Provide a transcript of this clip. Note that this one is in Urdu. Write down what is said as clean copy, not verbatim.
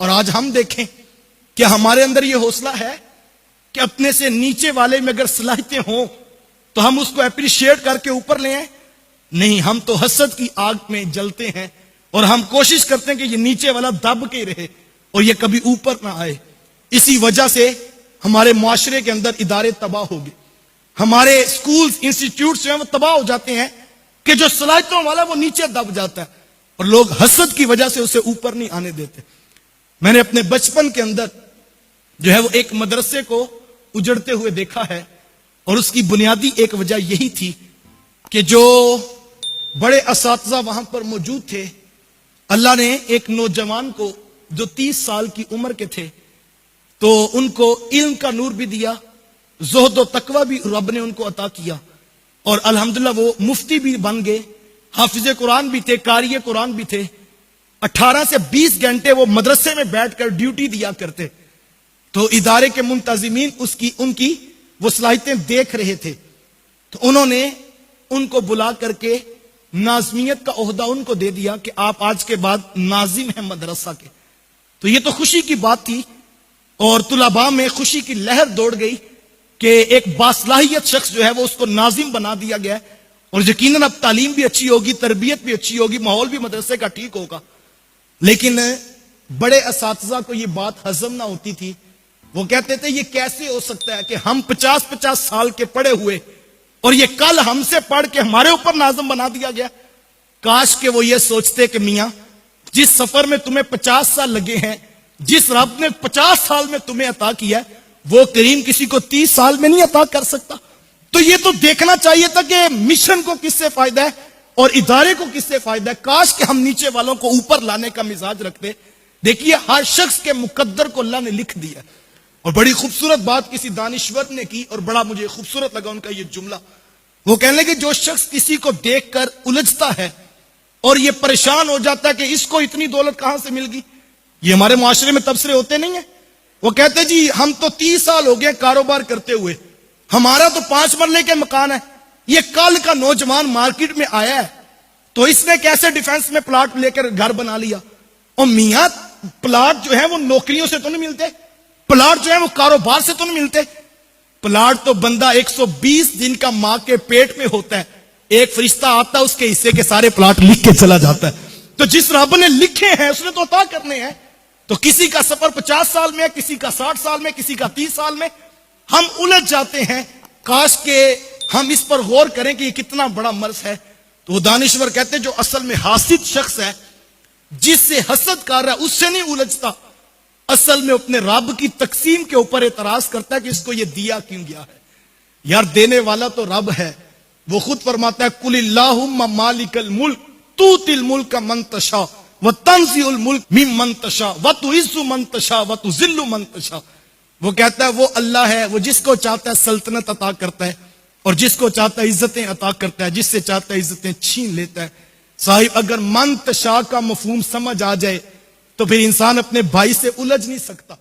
اور آج ہم دیکھیں کہ ہمارے اندر یہ حوصلہ ہے کہ اپنے سے نیچے والے میں اگر صلاحیتیں ہوں تو ہم اس کو اپریشیٹ کر کے اوپر لے آئیں؟ نہیں، ہم تو حسد کی آگ میں جلتے ہیں اور ہم کوشش کرتے ہیں کہ یہ نیچے والا دب کے رہے اور یہ کبھی اوپر نہ آئے۔ اسی وجہ سے ہمارے معاشرے کے اندر ادارے تباہ ہو گئے، ہمارے سکولز انسٹیٹیوٹس جو ہیں وہ تباہ ہو جاتے ہیں کہ جو صلاحیتوں والا وہ نیچے دب جاتا ہے اور لوگ حسد کی وجہ سے اسے اوپر نہیں آنے دیتے۔ میں نے اپنے بچپن کے اندر جو ہے وہ ایک مدرسے کو اجڑتے ہوئے دیکھا ہے، اور اس کی بنیادی ایک وجہ یہی تھی کہ جو بڑے اساتذہ وہاں پر موجود تھے، اللہ نے ایک نوجوان کو جو 30 سال کی عمر کے تھے تو ان کو علم کا نور بھی دیا، زہد و تقوی بھی رب نے ان کو عطا کیا، اور الحمدللہ وہ مفتی بھی بن گئے، حافظ قرآن بھی تھے، قاری قرآن بھی تھے۔ 18 سے 20 گھنٹے وہ مدرسے میں بیٹھ کر ڈیوٹی دیا کرتے، تو ادارے کے منتظمین ان کی وہ صلاحیتیں دیکھ رہے تھے، تو انہوں نے ان کو بلا کر کے ناظمیت کا عہدہ ان کو دے دیا کہ آپ آج کے بعد ناظم ہیں مدرسہ کے۔ تو یہ تو خوشی کی بات تھی، اور طلباء میں خوشی کی لہر دوڑ گئی کہ ایک باصلاحیت شخص جو ہے وہ اس کو ناظم بنا دیا گیا ہے، اور یقیناً اب تعلیم بھی اچھی ہوگی، تربیت بھی اچھی ہوگی، ماحول بھی مدرسے کا ٹھیک ہوگا۔ لیکن بڑے اساتذہ کو یہ بات ہضم نہ ہوتی تھی، وہ کہتے تھے یہ کیسے ہو سکتا ہے کہ ہم 50 سال کے پڑھے ہوئے اور یہ کل ہم سے پڑھ کے ہمارے اوپر ناظم بنا دیا گیا۔ کاش کہ وہ یہ سوچتے کہ میاں جس سفر میں تمہیں 50 سال لگے ہیں، جس رب نے 50 سال میں تمہیں عطا کیا ہے، وہ کریم کسی کو 30 سال میں نہیں عطا کر سکتا۔ تو یہ تو دیکھنا چاہیے تھا کہ مشن کو کس سے فائدہ ہے اور ادارے کو کس سے فائدہ ہے۔ کاش کہ ہم نیچے والوں کو اوپر لانے کا مزاج رکھتے۔ دیکھیے ہر شخص کے مقدر کو اللہ نے لکھ دیا، اور بڑی خوبصورت بات کسی دانشور نے کی، اور بڑا مجھے خوبصورت لگا ان کا یہ جملہ۔ وہ کہنے لگے جو شخص کسی کو دیکھ کر الجھتا ہے اور یہ پریشان ہو جاتا ہے کہ اس کو اتنی دولت کہاں سے مل گئی، یہ ہمارے معاشرے میں تبصرے ہوتے نہیں ہیں۔ وہ کہتے جی ہم تو 30 سال ہو گئے کاروبار کرتے ہوئے، ہمارا تو 5 مرلے کے مکان ہے، یہ کل کا نوجوان مارکیٹ میں آیا ہے تو اس نے کیسے ڈیفنس میں پلاٹ لے کر گھر بنا لیا۔ اور میاں پلاٹ جو ہے وہ نوکریوں سے تو نہیں ملتے، پلاٹ جو ہے وہ کاروبار سے تو نہیں ملتے، پلاٹ تو بندہ 120 دن کا ماں کے پیٹ میں ہوتا ہے، ایک فرشتہ آتا ہے اس کے حصے کے سارے پلاٹ لکھ کے چلا جاتا ہے۔ تو جس رب نے لکھے ہیں اس نے تو عطا کرنے ہیں۔ تو کسی کا سفر 50 سال میں، کسی کا 60 سال میں، کسی کا 30 سال میں، ہم الجھ جاتے ہیں۔ کاش کہ ہم اس پر غور کریں کہ یہ کتنا بڑا مرض ہے۔ تو وہ دانشور کہتے ہیں جو اصل میں حاسد شخص ہے، جس سے حسد کر رہا ہے اس سے نہیں الجھتا، اصل میں اپنے رب کی تقسیم کے اوپر اعتراض کرتا ہے کہ اس کو یہ دیا کیوں گیا ہے۔ یار دینے والا تو رب ہے، وہ خود فرماتا ہے قل اللہم مالک الملک تؤتی الملک من تشاء وتنزع الملک ممن تشاء وتعز من تشاء وتذل من تشاء۔ وہ کہتا ہے وہ اللہ ہے، وہ جس کو چاہتا ہے سلطنت عطا کرتا ہے اور جس کو چاہتا ہے عزتیں عطا کرتا ہے، جس سے چاہتا ہے عزتیں چھین لیتا ہے۔ صاحب اگر من تشاء کا مفہوم سمجھ آ جائے تو پھر انسان اپنے بھائی سے الجھ نہیں سکتا۔